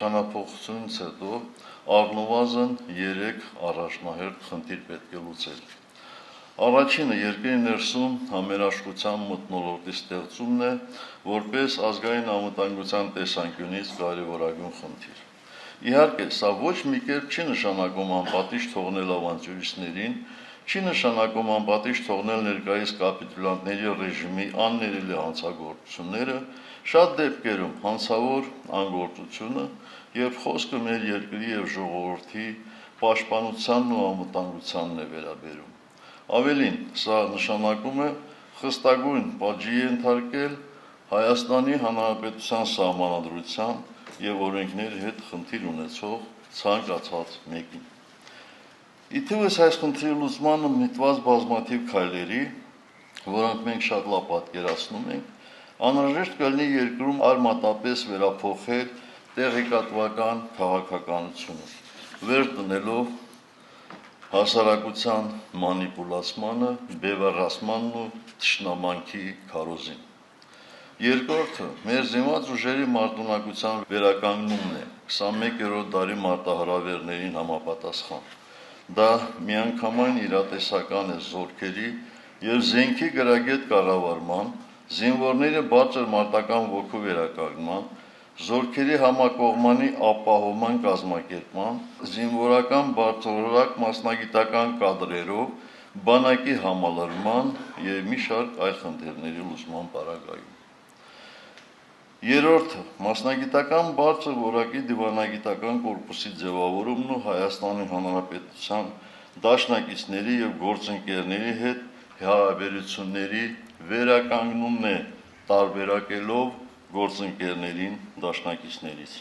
Ճանապարհությունից հետո առնվազն 3 առաջնահերթ խնդիր պետք է լուծել։ Առաջինը երկրի ներսում համերաշխության մթնոլորտի ստեղծումն է, որպես ազգային անվտանգության տեսանկյունից կարևորագույն խնդիր։ Իհարկե, սա ոչ մի կերպ չի նշանակում անպատիժ թողնել ավանտյուրիստներին, չի նշանակում անպատիժ թողնել ներկայիս կապիտուլյանտների ռեժիմի աններելի հանցագործությունները, շատ դեպքերում հանցավոր անգործությունը եւ խոսքը մեր երկրի եւ ժողովրդի պաշտպանությանն ու անվտանգությանն է վերաբերում։ Ավելին, սա նշանակում է խստագույն պատժի ենթարկել Հայաստանի Հանրապետության Սահմանադրության եւ օրենքների հետ խնդիր ունեցող ցանկացած մեկին։ Իթիվս այս խնդրի լուծմանը միտված բազմաթիվ քայլերի, որոնք մենք շատ լավ պատկերացնում ենք, անհրաժեշտ կլինի երկրում արմատապես վերափոխել տեղեկատվական քաղաքականությունը, վերջ դնելով հասարակության մանիպուլացմանը, բևեռացմանն ու թշնամանքի քարոզին։ Երկրորդը մեր զինված ուժերի մարտունակության վերականգնումն է 21-րդ դարի մարտահրավերներին համապատասխան։ Դա միանգամայն իրատեսական է զորքերի եւ զենքի գրագետ կառավարման, զինվորների բարձր մարտական ոգու վերականգնման, զորքերի համակողմանի ապահովման կազմակերպման, զինվորական բարձրորակ մասնագիտական կադրերով բանակի համալրման եւ մի շարք այլ խնդիրների լուծման պարագայում։ Երրորդը մասնագիտական բարձր որակի դիվանագիտական կորպուսի ձևավորումն ու Հայաստանի Հանրապետության դաշնակիցների եւ գործընկերների հետ հարաբերությունների վերականգնումն է, տարբերակելով գործընկերներին դաշնակիցներից։